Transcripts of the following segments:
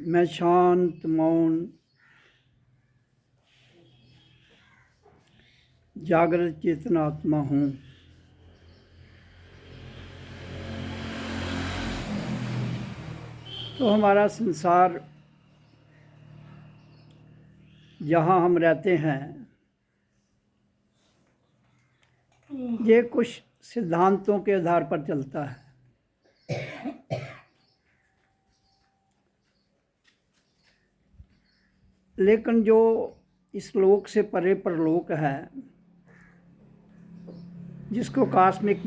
मैं शांत मौन जागृत चेतनात्मा हूँ। तो हमारा संसार जहाँ हम रहते हैं ये कुछ सिद्धांतों के आधार पर चलता है। लेकिन जो इस लोक से परे परलोक है, जिसको कॉस्मिक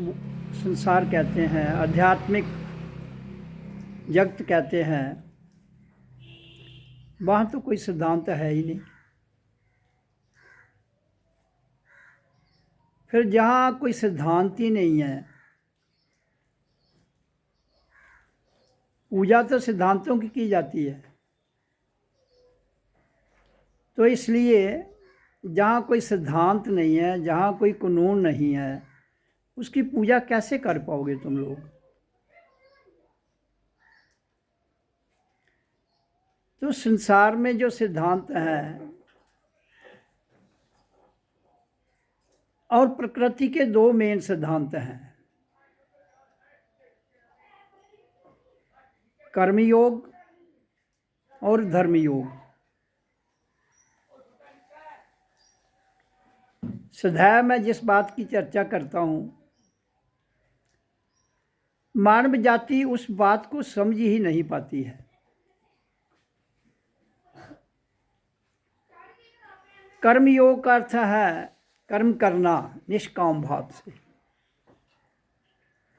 संसार कहते हैं, आध्यात्मिक जगत कहते हैं, वहाँ तो कोई सिद्धांत है ही नहीं। फिर जहाँ कोई सिद्धांत ही नहीं है, पूजा तो सिद्धांतों की जाती है। तो इसलिए जहाँ कोई सिद्धांत नहीं है, जहाँ कोई कानून नहीं है, उसकी पूजा कैसे कर पाओगे तुम लोग? तो संसार में जो सिद्धांत है और प्रकृति के दो मेन सिद्धांत हैं, कर्मयोग और धर्मयोग। सदैव मैं जिस बात की चर्चा करता हूँ, मानव जाति उस बात को समझ ही नहीं पाती है। कर्मयोग का अर्थ है कर्म करना निष्काम भाव से।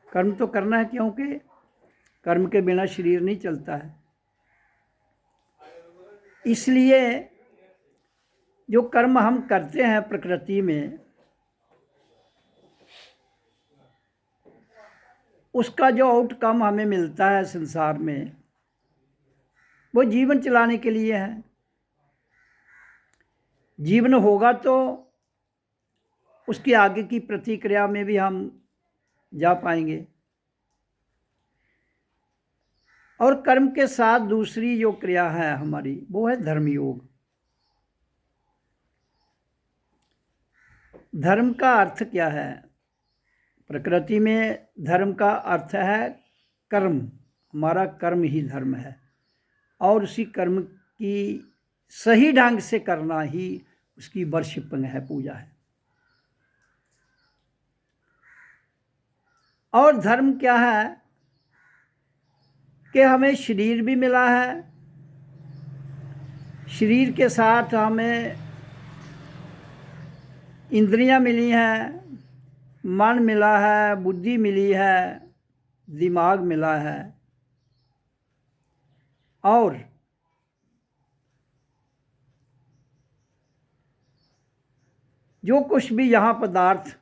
कर्म तो करना है, क्योंकि कर्म के बिना शरीर नहीं चलता है। इसलिए जो कर्म हम करते हैं प्रकृति में, उसका जो आउटकम हमें मिलता है संसार में, वो जीवन चलाने के लिए है। जीवन होगा तो उसकी आगे की प्रतिक्रिया में भी हम जा पाएंगे। और कर्म के साथ दूसरी जो क्रिया है हमारी, वो है धर्मयोग। धर्म का अर्थ क्या है? प्रकृति में धर्म का अर्थ है कर्म। हमारा कर्म ही धर्म है, और उसी कर्म की सही ढंग से करना ही उसकी वर्शिपिंग है, पूजा है। और धर्म क्या है कि हमें शरीर भी मिला है, शरीर के साथ हमें इंद्रियां मिली हैं, मन मिला है, बुद्धि मिली है, दिमाग मिला है। और जो कुछ भी यहाँ पदार्थ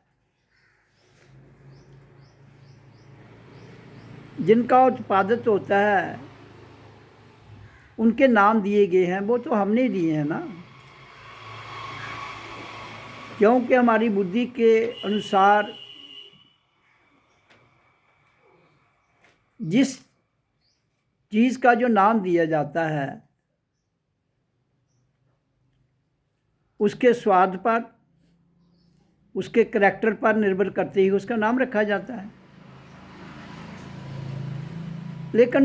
जिनका उत्पादित होता है, उनके नाम दिए गए हैं, वो तो हमने दिए हैं ना। क्योंकि हमारी बुद्धि के अनुसार जिस चीज़ का जो नाम दिया जाता है, उसके स्वाद पर, उसके करैक्टर पर निर्भर करते ही उसका नाम रखा जाता है। लेकिन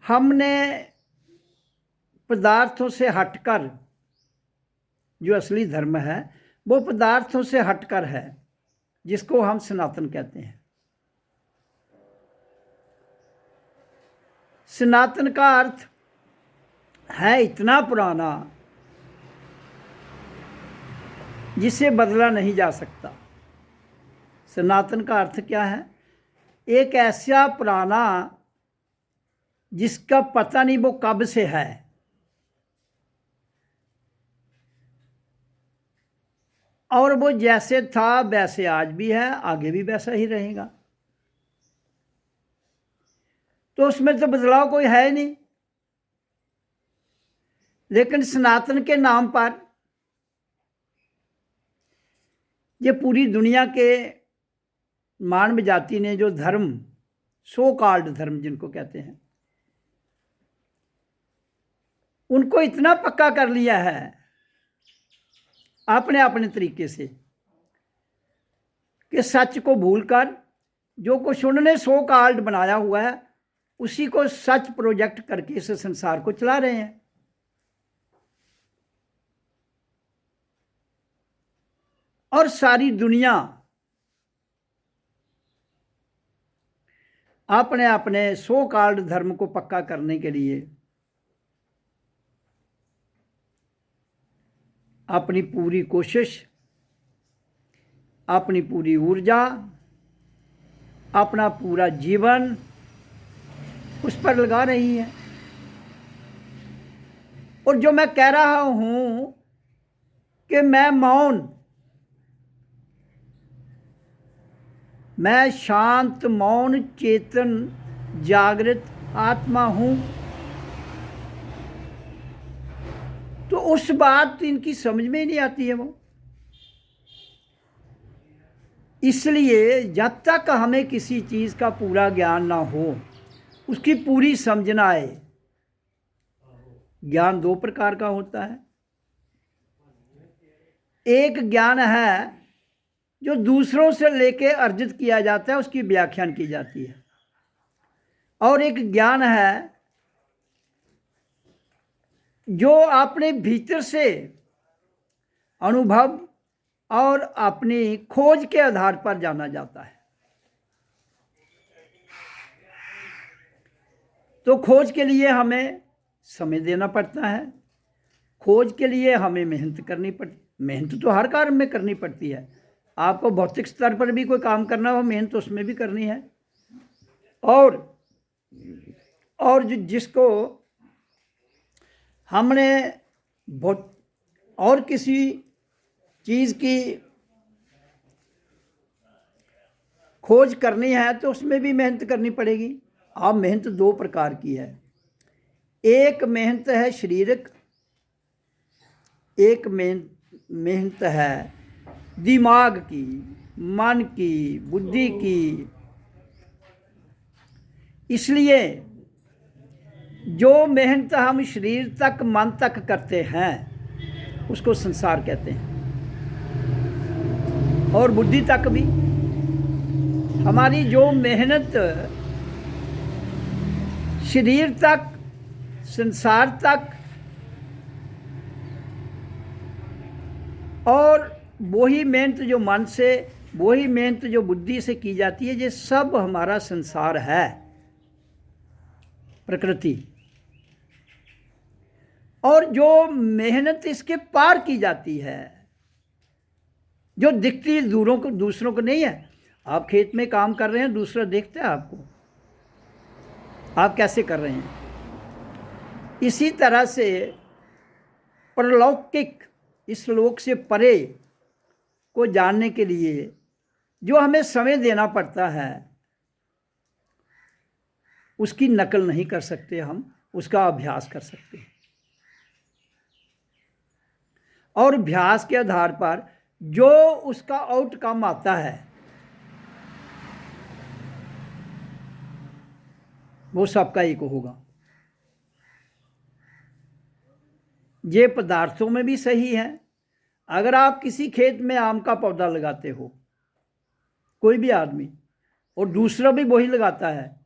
हमने पदार्थों से हटकर, जो असली धर्म है वो पदार्थों से हटकर है, जिसको हम सनातन कहते हैं। सनातन का अर्थ है इतना पुराना जिसे बदला नहीं जा सकता। सनातन का अर्थ क्या है? एक ऐसा पुराना जिसका पता नहीं वो कब से है, और वो जैसे था वैसे आज भी है, आगे भी वैसा ही रहेगा। तो उसमें तो बदलाव कोई है नहीं। लेकिन सनातन के नाम पर ये पूरी दुनिया के मानव जाति ने जो धर्म, सो कॉल्ड धर्म जिनको कहते हैं, उनको इतना पक्का कर लिया है अपने अपने तरीके से कि सच को भूलकर जो कुछ उन्होंने सो कॉल्ड बनाया हुआ है उसी को सच प्रोजेक्ट करके इस संसार को चला रहे हैं। और सारी दुनिया अपने अपने सो कॉल्ड धर्म को पक्का करने के लिए अपनी पूरी कोशिश, अपनी पूरी ऊर्जा, अपना पूरा जीवन उस पर लगा रही है। और जो मैं कह रहा हूं कि मैं मौन, मैं शांत मौन चेतन जागृत आत्मा हूं, तो उस बात इनकी समझ में ही नहीं आती है वो। इसलिए जब तक हमें किसी चीज़ का पूरा ज्ञान ना हो, उसकी पूरी समझ ना आए। ज्ञान दो प्रकार का होता है। एक ज्ञान है जो दूसरों से लेके अर्जित किया जाता है, उसकी व्याख्यान की जाती है। और एक ज्ञान है जो अपने भीतर से अनुभव और अपनी खोज के आधार पर जाना जाता है। तो खोज के लिए हमें समय देना पड़ता है, खोज के लिए हमें मेहनत करनी पड़ती। मेहनत तो हर कार्य में करनी पड़ती है। आपको भौतिक स्तर पर भी कोई काम करना हो, मेहनत उसमें भी करनी है। और जिसको हमने और किसी चीज़ की खोज करनी है तो उसमें भी मेहनत करनी पड़ेगी। अब मेहनत दो प्रकार की है। एक मेहनत है शारीरिक, एक मेहनत है दिमाग की, मन की, बुद्धि की। इसलिए जो मेहनत हम शरीर तक मन तक करते हैं उसको संसार कहते हैं। और बुद्धि तक भी हमारी जो मेहनत शरीर तक, संसार तक और वही मेहनत जो मन से, वही मेहनत जो बुद्धि से की जाती है, ये सब हमारा संसार है, प्रकृति। और जो मेहनत इसके पार की जाती है, जो दिखती दूसरों को नहीं है। आप खेत में काम कर रहे हैं, दूसरा देखता है आपको, आप कैसे कर रहे हैं। इसी तरह से परलौकिक, इस लोक से परे को जानने के लिए जो हमें समय देना पड़ता है, उसकी नकल नहीं कर सकते हम, उसका अभ्यास कर सकते हैं। और अभ्यास के आधार पर जो उसका आउटकम आता है वो सबका एक होगा। ये पदार्थों में भी सही है। अगर आप किसी खेत में आम का पौधा लगाते हो, कोई भी आदमी, और दूसरा भी वही लगाता है,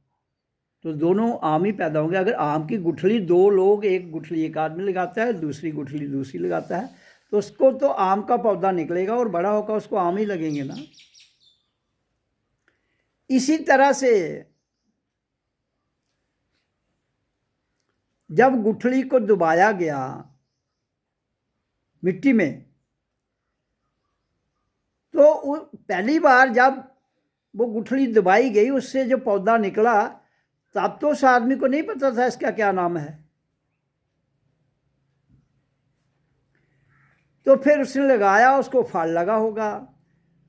तो दोनों आम ही पैदा होंगे। अगर आम की गुठली दो लोग, एक गुठली एक आदमी लगाता है, दूसरी गुठली दूसरी लगाता है, तो उसको तो आम का पौधा निकलेगा और बड़ा होकर उसको आम ही लगेंगे ना। इसी तरह से जब गुठली को दबाया गया मिट्टी में, तो पहली बार जब वो गुठली दबाई गई, उससे जो पौधा निकला, तब तो उस आदमी को नहीं पता था इसका क्या नाम है। तो फिर उसने लगाया, उसको फल लगा होगा,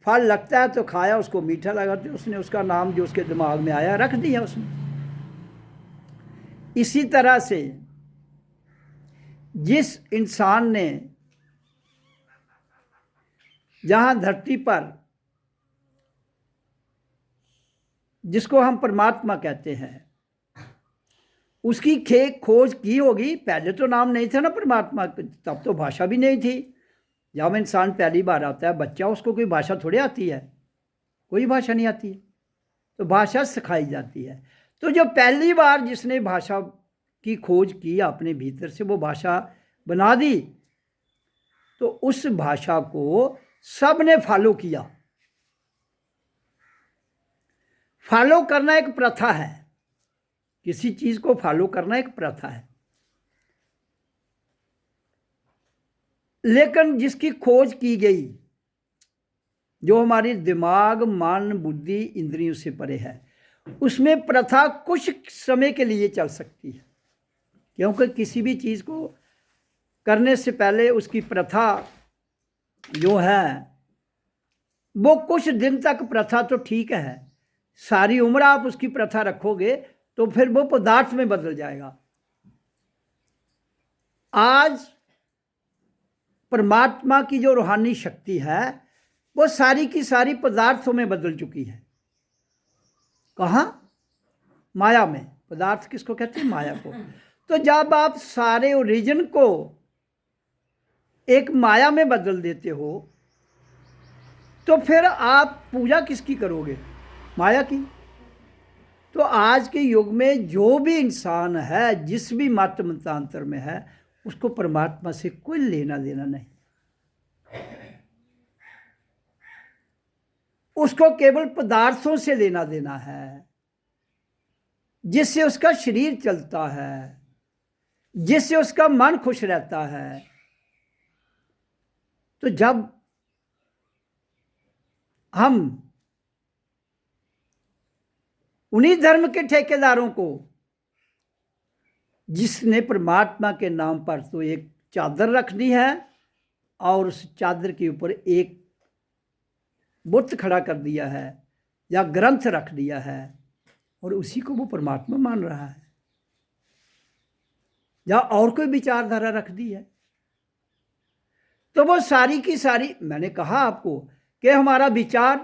फल लगता है तो खाया, उसको मीठा लगा, तो उसने उसका नाम जो उसके दिमाग में आया रख दिया उसने। इसी तरह से जिस इंसान ने जहाँ धरती पर जिसको हम परमात्मा कहते हैं, उसकी खोज की होगी। पहले तो नाम नहीं था ना परमात्मा, तब तो भाषा भी नहीं थी। जब इंसान पहली बार आता है बच्चा, उसको कोई भाषा थोड़ी आती है, कोई भाषा नहीं आती है, तो भाषा सिखाई जाती है। तो जो पहली बार जिसने भाषा की खोज की अपने भीतर से, वो भाषा बना दी, तो उस भाषा को सब ने फॉलो किया। फॉलो करना एक प्रथा है, किसी चीज को फॉलो करना एक प्रथा है। लेकिन जिसकी खोज की गई, जो हमारी दिमाग, मन, बुद्धि, इंद्रियों से परे है, उसमें प्रथा कुछ समय के लिए चल सकती है, क्योंकि किसी भी चीज को करने से पहले उसकी प्रथा जो है वो कुछ दिन तक प्रथा तो ठीक है, सारी उम्र आप उसकी प्रथा रखोगे तो फिर वो पदार्थ में बदल जाएगा। आज परमात्मा की जो रूहानी शक्ति है वो सारी की सारी पदार्थों में बदल चुकी है। कहाँ? माया में। पदार्थ किसको कहते हैं? माया को। तो जब आप सारे ओरिजिन को एक माया में बदल देते हो तो फिर आप पूजा किसकी करोगे? माया की। तो आज के युग में जो भी इंसान है, जिस भी मत मतांतर में है, उसको परमात्मा से कोई लेना देना नहीं। उसको केवल पदार्थों से लेना देना है, जिससे उसका शरीर चलता है, जिससे उसका मन खुश रहता है। तो जब हम उन्हीं धर्म के ठेकेदारों को, जिसने परमात्मा के नाम पर तो एक चादर रख दी है और उस चादर के ऊपर एक बुत खड़ा कर दिया है या ग्रंथ रख दिया है, और उसी को वो परमात्मा मान रहा है, या और कोई विचारधारा रख दी है, तो वो सारी की सारी, मैंने कहा आपको कि हमारा विचार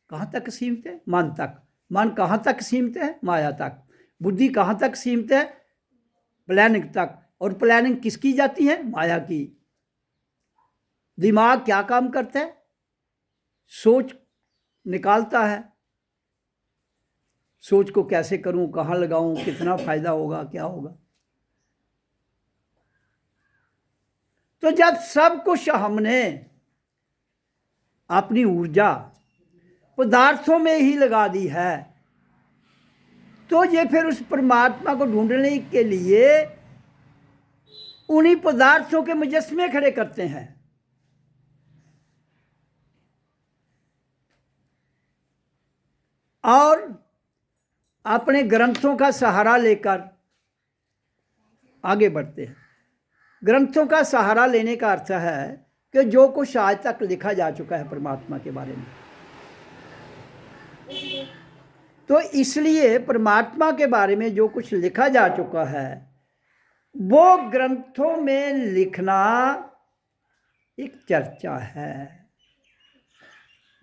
कहाँ तक सीमित है? मन तक। मन कहाँ तक सीमित है? माया तक। बुद्धि कहाँ तक सीमित है? प्लानिंग तक। और प्लानिंग किसकी जाती है? माया की। दिमाग क्या काम करता है? सोच निकालता है, सोच को कैसे करूं, कहाँ लगाऊं, कितना फायदा होगा, क्या होगा। तो जब सब कुछ हमने अपनी ऊर्जा पदार्थों में ही लगा दी है, तो ये फिर उस परमात्मा को ढूंढने के लिए उन्हीं पदार्थों के मुजस्मे खड़े करते हैं। और अपने ग्रंथों का सहारा लेकर आगे बढ़ते हैं। ग्रंथों का सहारा लेने का अर्थ है कि जो कुछ आज तक लिखा जा चुका है परमात्मा के बारे में, तो इसलिए परमात्मा के बारे में जो कुछ लिखा जा चुका है वो ग्रंथों में लिखना एक चर्चा है।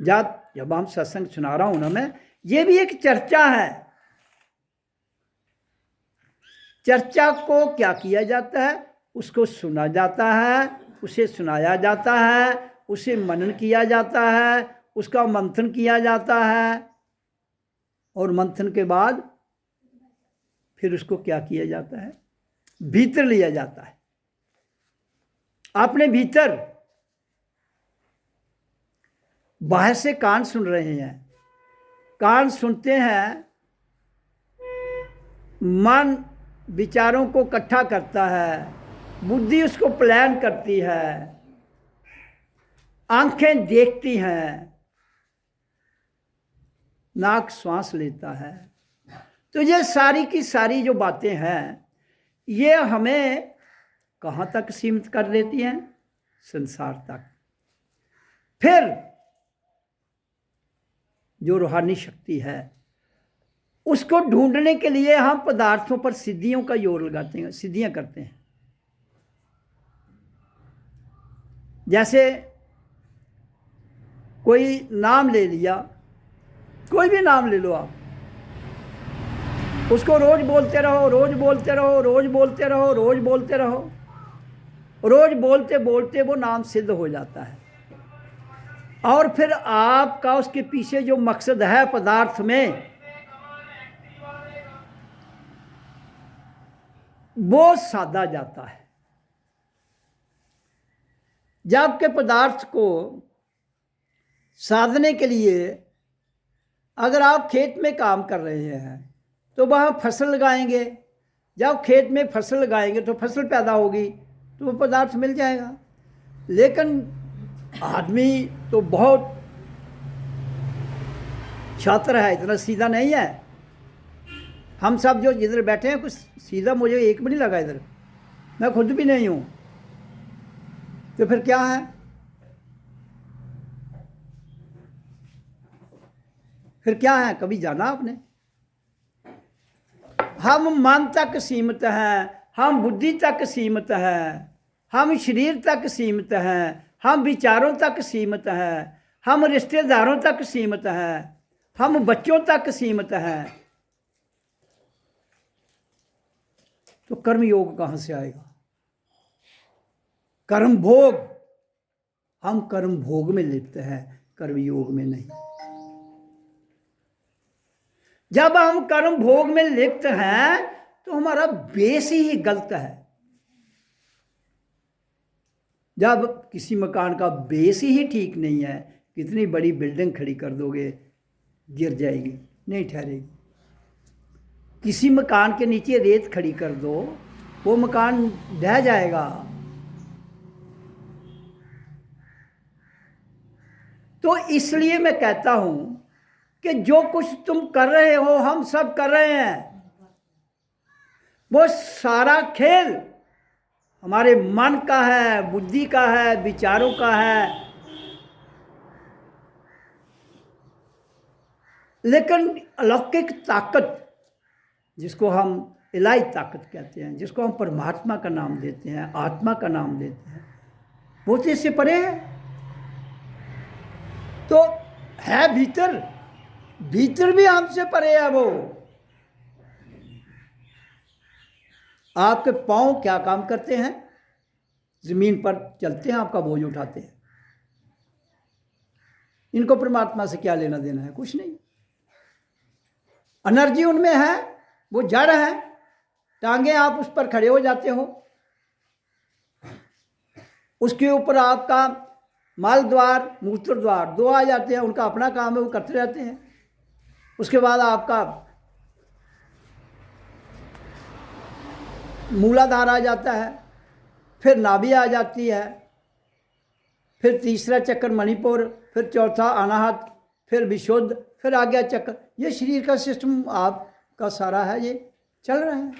जब हम सत्संग सुना रहा हूं ना मैं, ये भी एक चर्चा है। चर्चा को क्या किया जाता है? उसको सुना जाता है, उसे सुनाया जाता है, उसे मनन किया जाता है, उसका मंथन किया जाता है, और मंथन के बाद फिर उसको क्या किया जाता है? भीतर लिया जाता है। अपने भीतर। बाहर से कान सुन रहे हैं, कान सुनते हैं, मन विचारों को इकट्ठा करता है, बुद्धि उसको प्लान करती है, आंखें देखती हैं, नाक श्वास लेता है। तो ये सारी की सारी जो बातें हैं, ये हमें कहाँ तक सीमित कर देती हैं? संसार तक। फिर जो रूहानी शक्ति है उसको ढूंढने के लिए हम पदार्थों पर सिद्धियों का जोर लगाते हैं, सिद्धियां करते हैं। जैसे कोई नाम ले लिया, कोई भी नाम ले लो आप, उसको रोज बोलते रहो, रोज बोलते रहो, रोज बोलते रहो, रोज बोलते रहो। रोज बोलते बोलते वो नाम सिद्ध हो जाता है। और फिर आपका उसके पीछे जो मकसद है पदार्थ में, वो साधा जाता है। जबकि पदार्थ को साधने के लिए अगर आप खेत में काम कर रहे हैं तो वहाँ फसल लगाएंगे। जब खेत में फसल लगाएंगे तो फसल पैदा होगी तो वो पदार्थ मिल जाएगा। लेकिन आदमी तो बहुत छात्र है, इतना सीधा नहीं है। हम सब जो इधर बैठे हैं कुछ सीधा मुझे एक भी नहीं लगा इधर, मैं खुद भी नहीं हूँ। तो फिर क्या है? फिर क्या है? कभी जाना आपने? हम मन तक सीमित हैं, हम बुद्धि तक सीमित हैं, हम शरीर तक सीमित हैं, हम विचारों तक सीमित हैं, हम रिश्तेदारों तक सीमित हैं, हम बच्चों तक सीमित हैं। तो कर्म योग कहाँ से आएगा? कर्म भोग, हम कर्म भोग में लिप्त हैं, कर्म योग में नहीं। जब हम कर्म भोग में लिप्त हैं तो हमारा बेस ही गलत है। जब किसी मकान का बेस ही ठीक नहीं है, कितनी बड़ी बिल्डिंग खड़ी कर दोगे गिर जाएगी, नहीं ठहरेगी। किसी मकान के नीचे रेत खड़ी कर दो, वो मकान ढह जाएगा। तो इसलिए मैं कहता हूं कि जो कुछ तुम कर रहे हो, हम सब कर रहे हैं, वो सारा खेल हमारे मन का है, बुद्धि का है, विचारों का है। लेकिन अलौकिक ताकत, जिसको हम इलाही ताकत कहते हैं, जिसको हम परमात्मा का नाम देते हैं, आत्मा का नाम देते हैं, वो तो इससे परे है। तो है भीतर, भीतर भी हमसे परे है वो। आपके पांव क्या काम करते हैं? जमीन पर चलते हैं, आपका बोझ उठाते हैं। इनको परमात्मा से क्या लेना देना है? कुछ नहीं। एनर्जी उनमें है, वो जड़ है। टांगे आप उस पर खड़े हो जाते हो, उसके ऊपर आपका मल द्वार, मूत्र द्वार दो आ जाते हैं, उनका अपना काम है, वो करते रहते हैं। उसके बाद आपका मूलाधार आ जाता है, फिर नाभि आ जाती है, फिर तीसरा चक्कर मणिपुर, फिर चौथा अनाहत, फिर विशुद्ध, फिर आज्ञा चक्कर। ये शरीर का सिस्टम आपका सारा है, ये चल रहा है।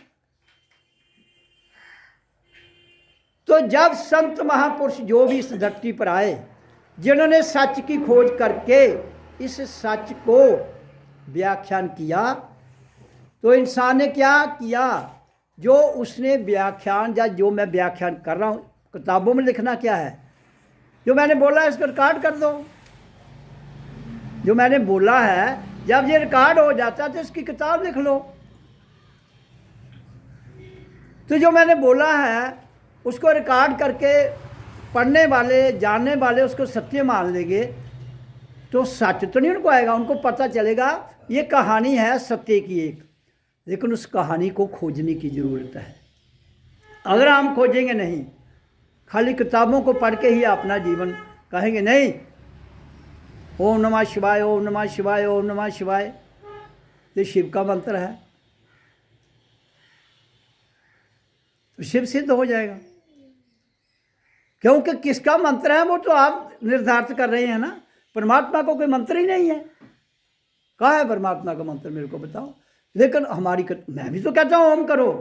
तो जब संत महापुरुष जो भी इस धरती पर आए, जिन्होंने सच की खोज करके इस सच को व्याख्यान किया, तो इंसान ने क्या किया? जो उसने व्याख्यान, या जो मैं व्याख्यान कर रहा हूँ, किताबों में लिखना क्या है? जो मैंने बोला है इसको रिकॉर्ड कर दो। जो मैंने बोला है जब ये रिकॉर्ड हो जाता है तो इसकी किताब लिख लो। तो जो मैंने बोला है उसको रिकॉर्ड करके पढ़ने वाले, जानने वाले उसको सत्य मान लेंगे तो सच तो नहीं उनको आएगा। उनको पता चलेगा ये कहानी है सत्य की एक, लेकिन उस कहानी को खोजने की ज़रूरत है। अगर हम खोजेंगे नहीं, खाली किताबों को पढ़ के ही अपना जीवन कहेंगे नहीं, ओम नमः शिवाय, ओम नमः शिवाय, ओम नमः शिवाय, ये शिव का मंत्र है, तो शिव सिद्ध हो जाएगा। क्योंकि किसका मंत्र है वो तो आप निर्धारित कर रहे हैं ना। परमात्मा को कोई मंत्र ही नहीं है। कहाँ है परमात्मा का मंत्र? मेरे को बताओ। लेकिन मैं भी तो कहता हूं ओम करो।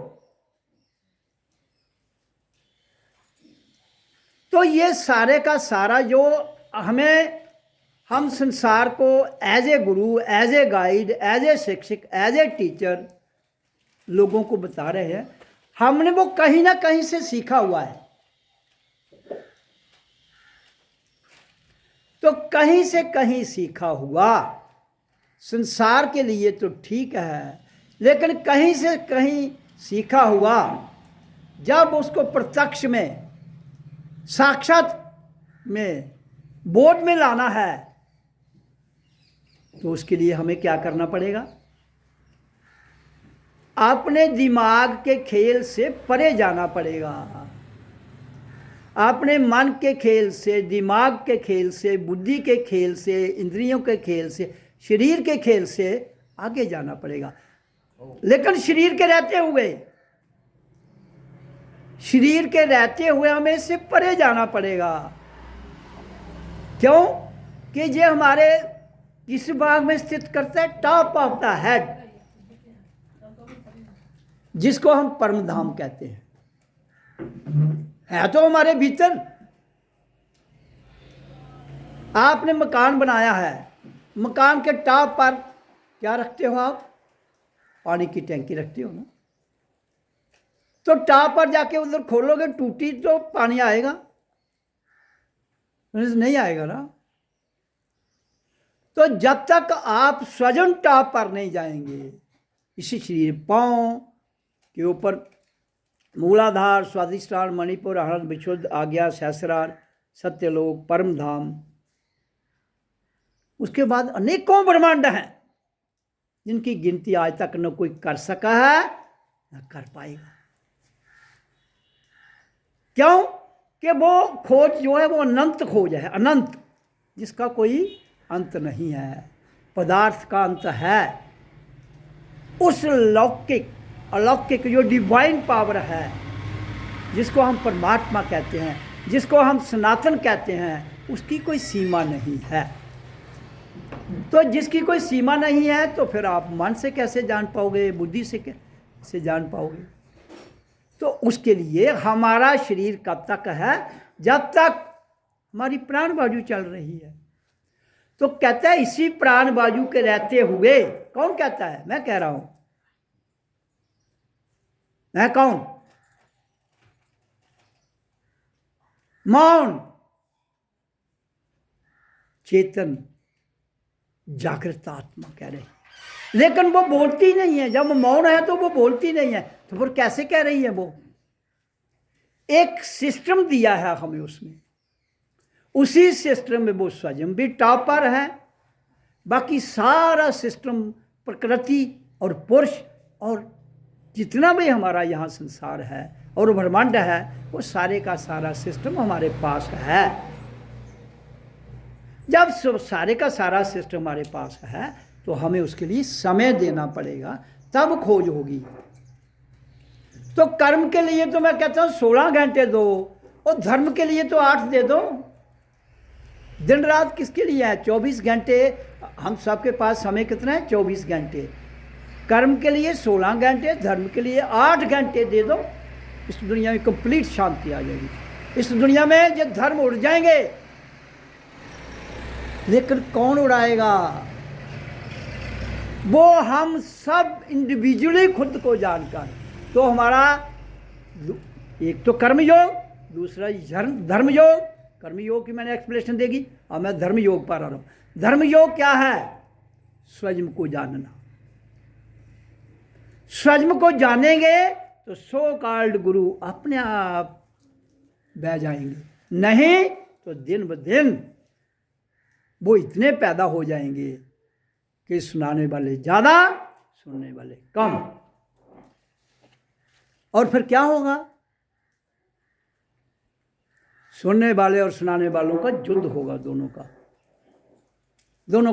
तो ये सारे का सारा जो हम संसार को as a guru, as a guide, as a shikshak, as a teacher लोगों को बता रहे हैं, हमने वो कहीं ना कहीं से सीखा हुआ है। तो कहीं से कहीं सीखा हुआ संसार के लिए तो ठीक है, लेकिन कहीं से कहीं सीखा हुआ जब उसको प्रत्यक्ष में, साक्षात में, बोध में लाना है, तो उसके लिए हमें क्या करना पड़ेगा? अपने दिमाग के खेल से परे जाना पड़ेगा। अपने मन के खेल से, दिमाग के खेल से, बुद्धि के खेल से, इंद्रियों के खेल से, शरीर के खेल से आगे जाना पड़ेगा। लेकिन शरीर के रहते हुए हमें इससे परे जाना पड़ेगा। क्यों? कि ये हमारे किस भाग में स्थित करता है? टॉप ऑफ द हेड, जिसको हम परम धाम कहते हैं। है तो हमारे भीतर। आपने मकान बनाया है, मकान के टॉप पर क्या रखते हो आप? पानी की टैंकी रखते हो ना। तो टॉप पर जाके उधर खोलोगे, टूटी तो पानी आएगा? नहीं आएगा ना। तो जब तक आप स्वयं टॉप पर नहीं जाएंगे, इसी शरीर, पांव के ऊपर मूलाधार, स्वाधिष्ठान, मणिपुर, अहरण, विशुद्ध, आज्ञा, सहस्रार, सत्यलोक, परम धाम, उसके बाद अनेकों ब्रह्मांड हैं जिनकी गिनती आज तक न कोई कर सका है न कर पाएगा। क्यों? कि वो खोज जो है वो अनंत खोज है, अनंत, जिसका कोई अंत नहीं है। पदार्थ का अंत है। उस अलौकिक जो डिवाइन पावर है, जिसको हम परमात्मा कहते हैं, जिसको हम सनातन कहते हैं, उसकी कोई सीमा नहीं है। तो जिसकी कोई सीमा नहीं है तो फिर आप मन से कैसे जान पाओगे, बुद्धि से कैसे जान पाओगे? तो उसके लिए हमारा शरीर कब तक है? जब तक हमारी प्राण बाजू चल रही है। तो कहता है इसी प्राण बाजू के रहते हुए, कौन कहता है? मैं कह रहा हूं। मैं कौन? मौन, चेतन, जागृत आत्मा कह रही है। लेकिन वो बोलती नहीं है। जब मौन है तो वो बोलती नहीं है, तो फिर कैसे कह रही है? वो एक सिस्टम दिया है हमें, उसमें, उसी सिस्टम में वो स्वयं भी टॉपर है। बाकी सारा सिस्टम, प्रकृति और पुरुष और जितना भी हमारा यहाँ संसार है और ब्रह्मांड है, वो सारे का सारा सिस्टम हमारे पास है। जब सारे का सारा सिस्टम हमारे पास है तो हमें उसके लिए समय देना पड़ेगा, तब खोज होगी। तो कर्म के लिए तो मैं कहता हूँ 16 घंटे दो, और धर्म के लिए तो 8 दे दो। दिन रात किसके लिए है? 24 घंटे। हम सबके पास समय कितना है? 24 घंटे। कर्म के लिए 16 घंटे, धर्म के लिए 8 घंटे दे दो। इस दुनिया में कंप्लीट शांति आ जाएगी। इस दुनिया में जो धर्म उड़ जाएंगे, लेकिन कौन उड़ाएगा? वो हम सब इंडिविजुअली खुद को जानकर। तो हमारा एक तो कर्म योग, दूसरा धर्म योग। कर्म योग की मैंने एक्सप्लेनेशन देगी, और मैं धर्म योग पर आ रहा हूँ। धर्म योग क्या है? स्वयं को जानना। स्वयं को जानेंगे तो सो कॉल्ड गुरु अपने आप बह जाएंगे, नहीं तो दिन ब दिन वो इतने पैदा हो जाएंगे कि सुनाने वाले ज़्यादा, सुनने वाले कम। और फिर क्या होगा? सुनने वाले और सुनाने वालों का युद्ध होगा, दोनों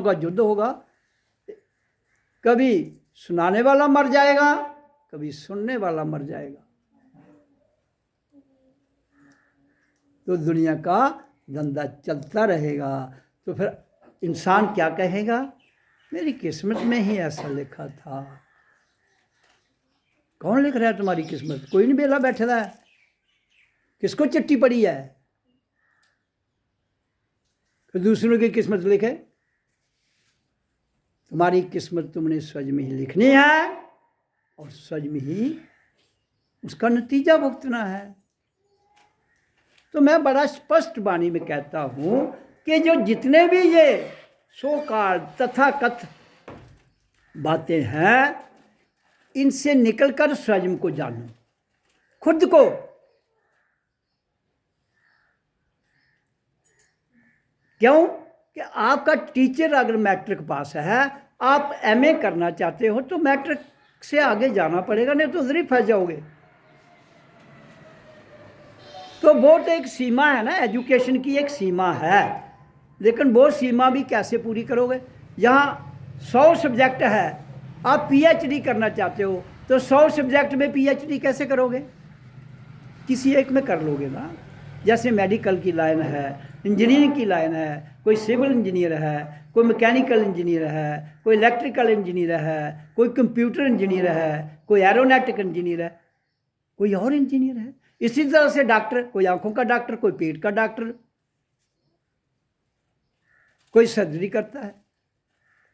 का युद्ध होगा। कभी सुनाने वाला मर जाएगा, कभी सुनने वाला मर जाएगा। तो दुनिया का धंधा चलता रहेगा। तो फिर इंसान क्या कहेगा? मेरी किस्मत में ही ऐसा लिखा था। कौन लिख रहा है तुम्हारी किस्मत? कोई नहीं बेला बैठा है। किसको चिट्ठी पड़ी है? तो दूसरों की किस्मत लिखे। तुम्हारी किस्मत तुमने स्वयं में ही लिखनी है और स्वयं ही उसका नतीजा भुगतना है। तो मैं बड़ा स्पष्ट वाणी में कहता हूं कि जो जितने भी ये सो कॉल्ड तथाकथित बातें हैं, इनसे निकलकर स्वयं को जानो, खुद को। क्यों कि आपका टीचर अगर मैट्रिक पास है, आप एमए करना चाहते हो तो मैट्रिक से आगे जाना पड़ेगा, नहीं तो उधर ही फंस जाओगे। तो वो तो एक सीमा है ना, एजुकेशन की एक सीमा है, लेकिन वो सीमा भी कैसे पूरी करोगे? यहाँ 100 सब्जेक्ट है, आप पीएचडी करना चाहते हो तो 100 सब्जेक्ट में पीएचडी कैसे करोगे? किसी एक में कर लोगे ना। जैसे मेडिकल की लाइन है, इंजीनियरिंग की लाइन है, कोई सिविल इंजीनियर है, कोई मैकेनिकल इंजीनियर है, कोई इलेक्ट्रिकल इंजीनियर है, कोई कंप्यूटर इंजीनियर है, कोई एरोनॉटिक इंजीनियर है, कोई और इंजीनियर है। इसी तरह से डॉक्टर, कोई आंखों का डॉक्टर, कोई पेट का डॉक्टर, कोई सर्जरी करता है।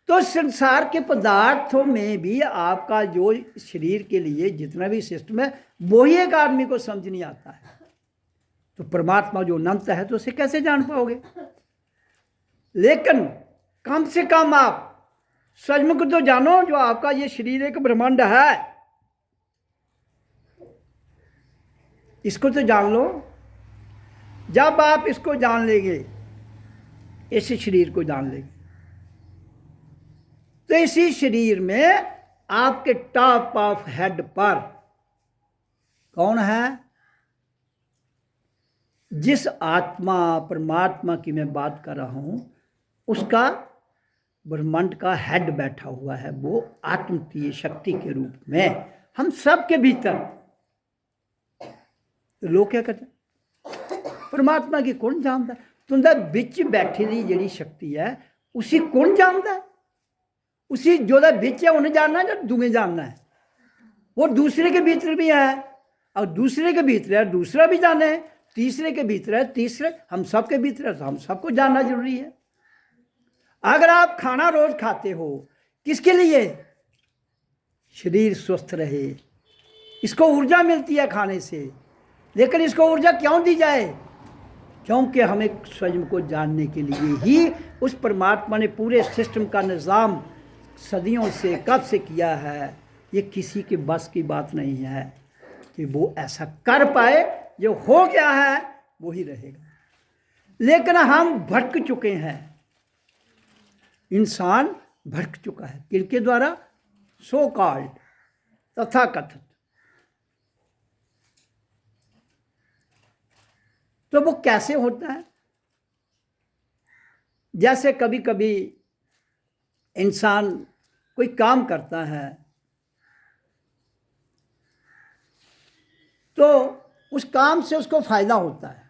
तो संसार के पदार्थों में भी आपका जो शरीर के लिए जितना भी सिस्टम है, वही एक आदमी को समझ नहीं आता है। तो परमात्मा जो अनंत है तो उसे कैसे जान पाओगे? लेकिन कम से कम आप स्वयं को तो जानो, जो आपका ये शरीर एक ब्रह्मांड है, इसको तो जान लो। जब आप इसको जान लेंगे, इस शरीर को जान लेंगे, तो इसी शरीर में आपके टॉप ऑफ हेड पर कौन है? जिस आत्मा परमात्मा की मैं बात कर रहा हूं, उसका ब्रह्मांड का हेड बैठा हुआ है, वो आत्मतीय शक्ति के रूप में हम सब के भीतर। तो लोग क्या कहते हैं? परमात्मा की कौन जानता है? तुंदा बिच बैठी दी जिहड़ी शक्ति है, उसी कौन जानता है? उसी जोदा बिच है उन्हें जानना है, जो दुए जानना है। वो दूसरे के भीतर भी है, और दूसरे के भीतर है दूसरा भी जाने है, तीसरे के भीतर है तीसरे, हम सब के भीतर है, तो हम सबको जानना जरूरी है। अगर आप खाना रोज खाते हो, किसके लिए? शरीर स्वस्थ रहे, इसको ऊर्जा मिलती है खाने से। लेकिन इसको ऊर्जा क्यों दी जाए? क्योंकि हमें स्वयं को जानने के लिए ही उस परमात्मा ने पूरे सिस्टम का निज़ाम सदियों से कब से किया है। ये किसी के बस की बात नहीं है कि वो ऐसा कर पाए। जो हो गया है वो ही रहेगा। लेकिन हम भटक चुके हैं, इंसान भटक चुका है। किनके द्वारा? सो कॉल्ड, तथाकथित। तो वो कैसे होता है? जैसे कभी कभी इंसान कोई काम करता है, तो उस काम से उसको फायदा होता है,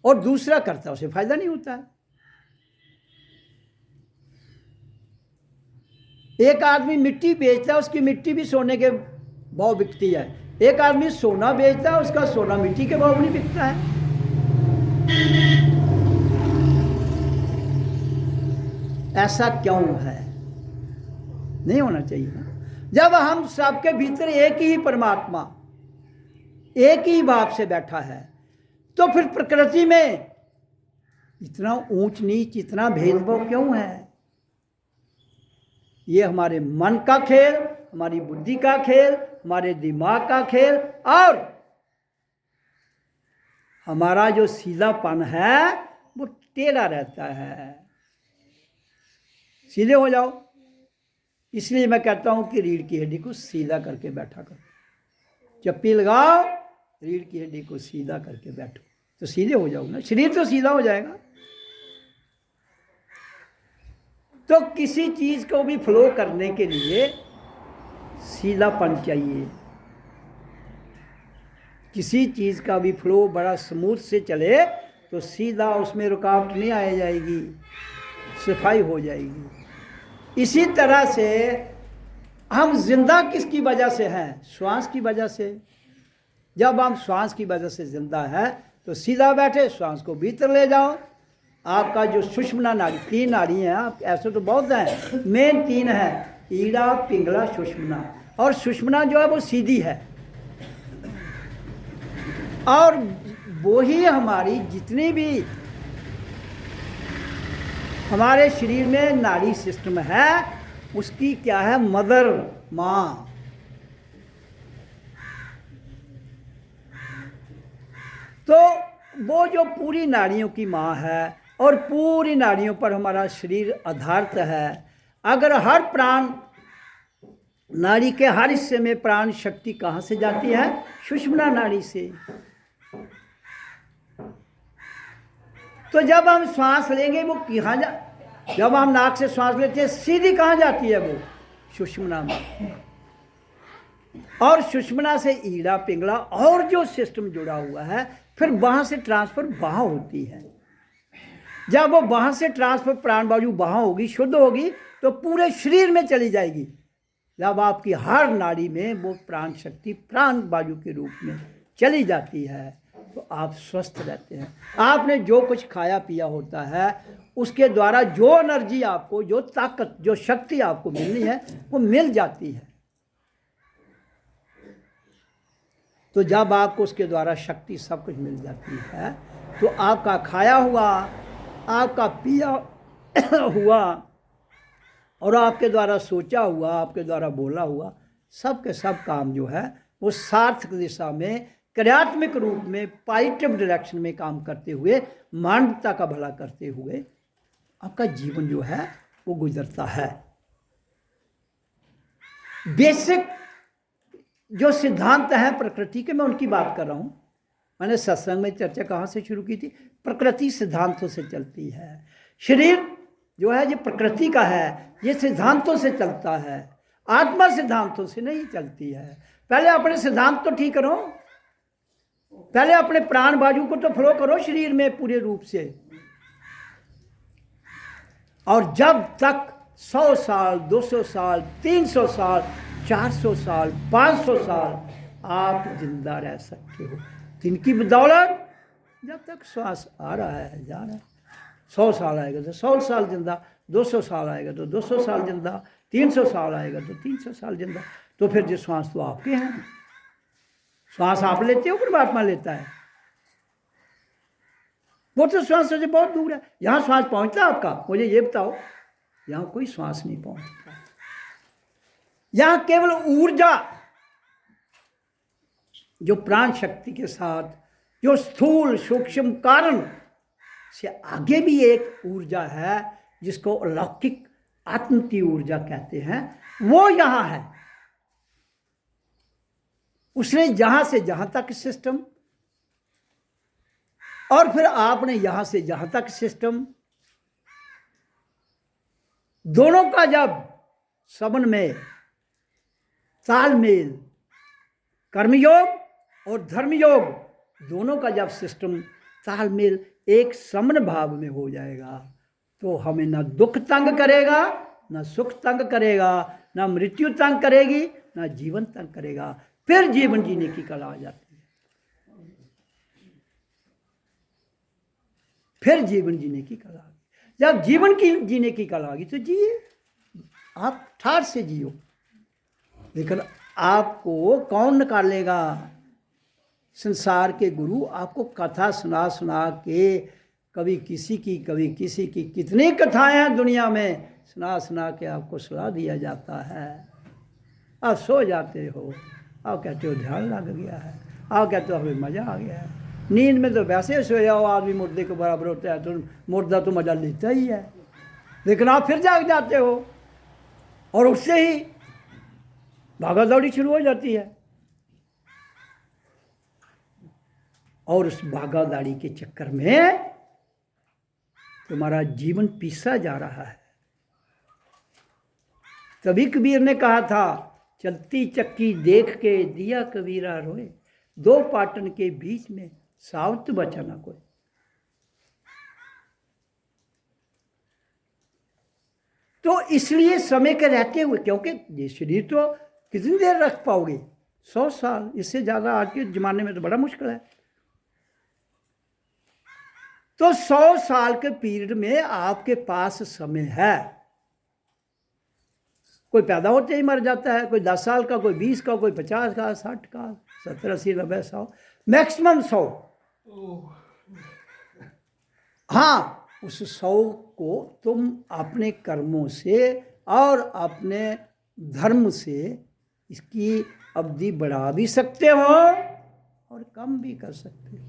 और दूसरा करता है उसे फायदा नहीं होता है। एक आदमी मिट्टी बेचता है, उसकी मिट्टी भी सोने के भाव बिकती है। एक आदमी सोना बेचता है, उसका सोना मिट्टी के भाव नहीं बिकता है। ऐसा क्यों है? नहीं होना चाहिए ना। जब हम सबके भीतर एक ही परमात्मा एक ही भाव से बैठा है, तो फिर प्रकृति में इतना ऊंच नीच, इतना भेदभाव क्यों है? ये हमारे मन का खेल, हमारी बुद्धि का खेल, हमारे दिमाग का खेल, और हमारा जो सीधापन है वो टेढ़ा रहता है। सीधे हो जाओ। इसलिए मैं कहता हूं कि रीढ़ की हड्डी को सीधा करके बैठा करो। चप्पी लगाओ, रीढ़ की हड्डी को सीधा करके बैठो, तो सीधे हो जाओ ना, शरीर तो सीधा हो जाएगा। तो किसी चीज को भी फ्लो करने के लिए सीधापन चाहिए। किसी चीज का भी फ्लो बड़ा स्मूथ से चले तो सीधा, उसमें रुकावट नहीं आ जाएगी, सफाई हो जाएगी। इसी तरह से हम जिंदा किसकी वजह से हैं? श्वास की वजह से। जब हम श्वास की वजह से जिंदा है तो सीधा बैठे, श्वास को भीतर ले जाओ। आपका जो सुषुम्ना नाड़ी, 3 नाड़ी हैं, आप ऐसे तो बहुत हैं, मेन 3 है, ईड़ा, पिंगला, सुषुम्ना। और सुषुम्ना जो है वो सीधी है, और वही हमारी जितनी भी हमारे शरीर में नाड़ी सिस्टम है, उसकी क्या है, मदर, माँ। तो वो जो पूरी नाड़ियों की माँ है और पूरी नाड़ियों पर हमारा शरीर आधारित है। अगर हर प्राण नाड़ी के हर हिस्से में प्राण शक्ति कहाँ से जाती है, सुषुम्ना नाड़ी से। तो जब हम श्वास लेंगे वो कहाँ जब हम नाक से श्वास लेते हैं सीधी कहाँ जाती है, वो सुषुम्ना में। और सुषुम्ना से ईड़ा पिंगला और जो सिस्टम जुड़ा हुआ है, फिर वहां से ट्रांसफर वहां होती है। जब वो वहां से ट्रांसफर प्राण वायु वहां होगी, शुद्ध होगी, तो पूरे शरीर में चली जाएगी। जब आपकी हर नाड़ी में वो प्राण शक्ति प्राण वायु के रूप में चली जाती है, तो आप स्वस्थ रहते हैं। आपने जो कुछ खाया पिया होता है, उसके द्वारा जो एनर्जी आपको, जो ताकत, जो शक्ति आपको मिलनी है, वो मिल जाती है। तो जब आपको उसके द्वारा शक्ति सब कुछ मिल जाती है, तो आपका खाया हुआ, आपका पिया हुआ और आपके द्वारा सोचा हुआ, आपके द्वारा बोला हुआ, सब के सब काम जो है वो सार्थक दिशा में, क्रियात्मक रूप में, पॉजिटिव डायरेक्शन में काम करते हुए, मानवता का भला करते हुए आपका जीवन जो है वो गुजरता है। बेसिक जो सिद्धांत है प्रकृति के, मैं उनकी बात कर रहा हूँ। मैंने सत्संग में चर्चा कहाँ से शुरू की थी, प्रकृति सिद्धांतों से चलती है। शरीर जो है ये प्रकृति का है, ये सिद्धांतों से चलता है, आत्मा सिद्धांतों से नहीं चलती है। पहले अपने सिद्धांत तो ठीक करो, पहले अपने प्राण वायु को तो फ्लो करो शरीर में पूरे रूप से। और जब तक 100 साल, 200 साल, 300 साल, 400 साल, 500 साल आप जिंदा रह सकते हो, जिनकी बदौलत जब तक श्वास आ रहा है, जा रहा है, 100 साल आएगा तो 100 साल जिंदा, 200 साल आएगा तो 200 साल जिंदा, 300 साल आएगा तो 300 साल जिंदा। तो फिर जो श्वास तो आपके हैं, श्वास आप लेते हो, परमात्मा लेता है। वो तो श्वास से बहुत दूर है। यहाँ श्वास पहुंचता है आपका, मुझे ये बताओ, यहाँ कोई श्वास नहीं पहुंचता। यहाँ केवल ऊर्जा जो प्राण शक्ति के साथ, जो स्थूल सूक्ष्म कारण से आगे भी एक ऊर्जा है जिसको अलौकिक आत्म की ऊर्जा कहते हैं, वो यहाँ है। उसने जहां से जहां तक सिस्टम, और फिर आपने यहां से जहां तक सिस्टम, दोनों का जब समन्वय, तालमेल, कर्मयोग और धर्मयोग, दोनों का जब सिस्टम तालमेल एक समन भाव में हो जाएगा, तो हमें ना दुख तंग करेगा, ना सुख तंग करेगा, ना मृत्यु तंग करेगी, ना जीवन तंग करेगा। फिर जीवन जीने की कला आ जाती है। फिर जीवन जीने की कला आ गई। जब जीवन की जीने की कला आ गई तो जिए, आप ठाठ से जियो। लेकिन आपको कौन निकालेगा? संसार के गुरु आपको कथा सुना सुना के, कभी किसी की कभी किसी की, कितनी कथाएं हैं दुनिया में, सुना सुना के आपको सुला दिया जाता है। आप सो जाते हो, आप कहते हो ध्यान लग गया है, आप कहते हो हमें मज़ा आ गया है। नींद में तो वैसे सोया जाओ आदमी मुर्दे के बराबर होता है, तो मुर्दा तो मज़ा लेता ही है। लेकिन आप फिर जाग जाते हो और उससे ही भागा दौड़ी शुरू हो जाती है। और उस भागा दौड़ी के चक्कर में तुम्हारा जीवन पीसा जा रहा है। तभी कबीर ने कहा था, चलती चक्की देख के दिया कबीरा रोए, दो पाटन के बीच में सावत बचा ना कोई। तो इसलिए समय के रहते हुए, क्योंकि ये शरीर तो कितनी देर रख पाओगे, 100 साल, इससे ज़्यादा आज के ज़माने में तो बड़ा मुश्किल है। तो 100 साल के पीरियड में आपके पास समय है। कोई पैदा होते ही मर जाता है, कोई 10 साल का, कोई 20 का, कोई 50 का, 60 का, 70, 80, 90, 100, मैक्सिमम 100। हाँ, उस 100 को तुम अपने कर्मों से, और अपने धर्म से इसकी अवधि बढ़ा भी सकते हो और कम भी कर सकते हो।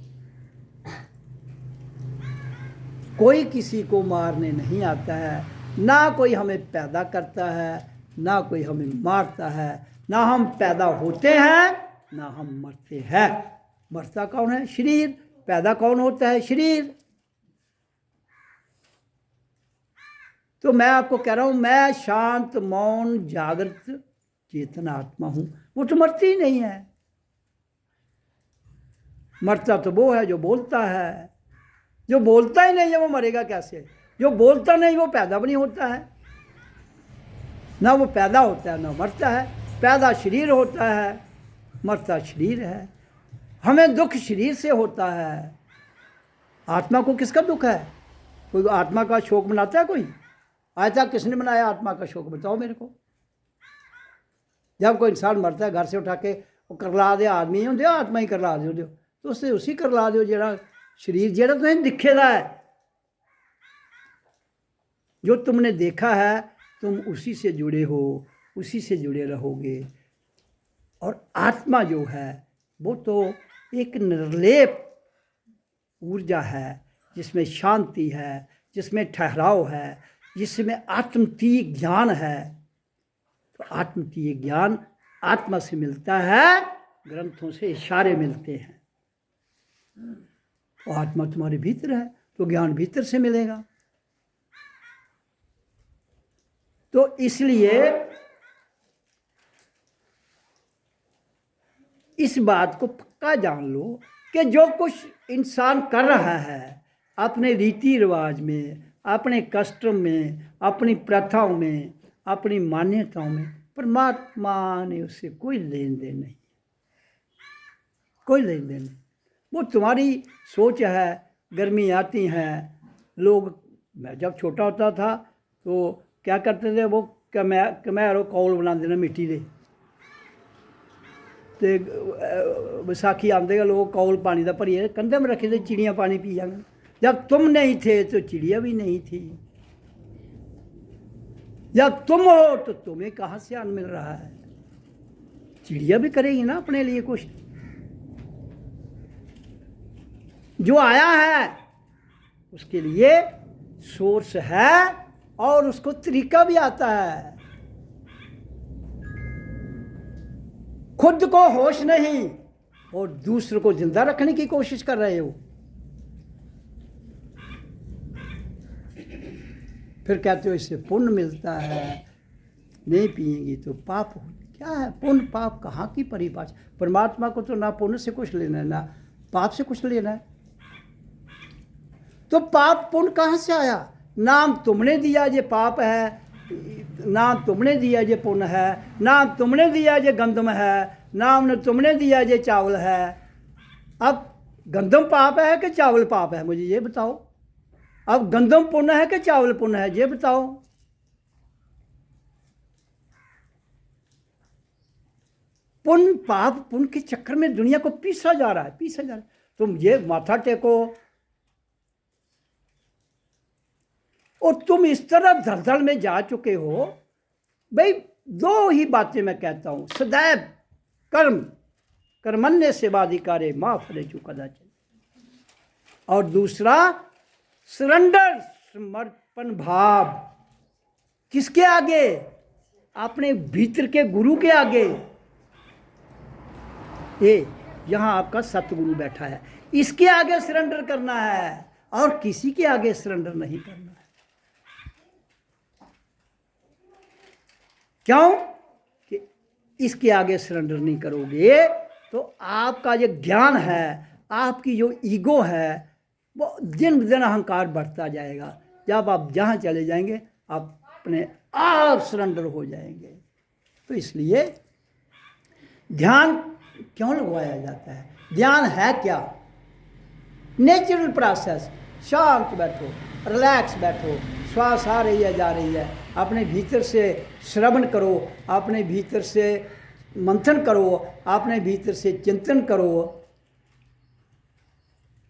कोई किसी को मारने नहीं आता है, ना कोई हमें पैदा करता है, ना कोई हमें मारता है, ना हम पैदा होते हैं, ना हम मरते हैं। मरता कौन है? शरीर। पैदा कौन होता है? शरीर। तो मैं आपको कह रहा हूं, मैं शांत मौन जागृत चेतन आत्मा हूं। वो तो मरती ही नहीं है। मरता तो वो है जो बोलता है। जो बोलता ही नहीं है वो मरेगा कैसे? जो बोलता नहीं वो पैदा भी नहीं होता है। ना वो पैदा होता है ना मरता है। पैदा शरीर होता है, मरता शरीर है। हमें दुख शरीर से होता है। आत्मा को किसका दुख है? कोई आत्मा का शोक मनाता है? कोई आज तक किसने मनाया आत्मा का शोक? बताओ मेरे को। जब कोई इंसान मरता है, घर से उठा के वो करला दे आदमी होंगे, आत्मा ही करला दो, तो उससे उसी करला दो जेड़ा शरीर जेड़ा तुम्हें दिखेगा है, जो तुमने देखा है, तुम उसी से जुड़े हो, उसी से जुड़े रहोगे। और आत्मा जो है वो तो एक निर्लेप ऊर्जा है, जिसमें शांति है, जिसमें ठहराव है, जिसमें आत्मतीय ज्ञान है। तो आत्मतीय ज्ञान आत्मा से मिलता है, ग्रंथों से इशारे मिलते हैं। तो आत्मा तुम्हारे भीतर है तो ज्ञान भीतर से मिलेगा। तो इसलिए इस बात को पक्का जान लो कि जो कुछ इंसान कर रहा है अपने रीति रिवाज में, अपने कस्टम में, अपनी प्रथाओं में, अपनी मान्यताओं में, परमात्मा ने उससे कोई लेन देन नहीं, कोई लेन देन नहीं। वो तुम्हारी सोच है। गर्मी आती हैं, लोग, मैं जब छोटा होता था तो क्या करते थे, वो कमैरो कौल बना देना मिट्टी दे, ते बैसाखी आते लोग कौल पानी का भरिए कंधे में रखे थे, चिड़ियाँ पानी पी जाएंगे। जब तुम नहीं थे तो चिड़िया भी नहीं थी। जब तुम हो तो तुम्हें कहाँ से अन्न मिल रहा है? चिड़िया भी करेगी ना अपने लिए कुछ। जो आया है उसके लिए सोर्स है और उसको तरीका भी आता है। खुद को होश नहीं और दूसरे को जिंदा रखने की कोशिश कर रहे हो। फिर कहते हो इससे पुण्य मिलता है, नहीं पिएंगी तो पाप हो। क्या है पुण्य पाप? कहाँ की परिभाषा? परमात्मा को तो ना पुण्य से कुछ लेना है, ना पाप से कुछ लेना है। तो पाप पुण्य कहाँ से आया? नाम तुमने दिया ये पाप है, नाम तुमने दिया ये पुण्य है, नाम तुमने दिया ये गंदम है, नाम ने तुमने दिया ये चावल है। अब गंदम पाप है कि चावल पाप है? मुझे ये बताओ। अब गंदम पुण्य है कि चावल पुण्य है? ये बताओ। पुण्य पाप पुण्य के चक्कर में दुनिया को पीसा जा रहा है, पीसा जा रहा है। तुम ये माथा टेको और तुम इस तरह दलदल में जा चुके हो। भाई दो ही बातें मैं कहता हूं, सदैव कर्म, कर्मण्य सेवाधिकारे मां फलेषु कदाचन, और दूसरा सरेंडर, समर्पण भाव। किसके आगे? अपने भीतर के गुरु के आगे। ये यहां आपका सतगुरु बैठा है, इसके आगे सरेंडर करना है और किसी के आगे सरेंडर नहीं करना है। क्यों? कि इसके आगे सरेंडर नहीं करोगे तो आपका जो ज्ञान है, आपकी जो ईगो है, वो दिन ब दिन अहंकार बढ़ता जाएगा। जब आप जहाँ चले जाएंगे आप अपने आप सरेंडर हो जाएंगे। तो इसलिए ध्यान क्यों लगवाया जाता है? ध्यान है क्या? Natural process. शांत बैठो, रिलैक्स बैठो, श्वास आ रही है जा रही है, अपने भीतर से श्रवण करो, अपने भीतर से मंथन करो, अपने भीतर से चिंतन करो,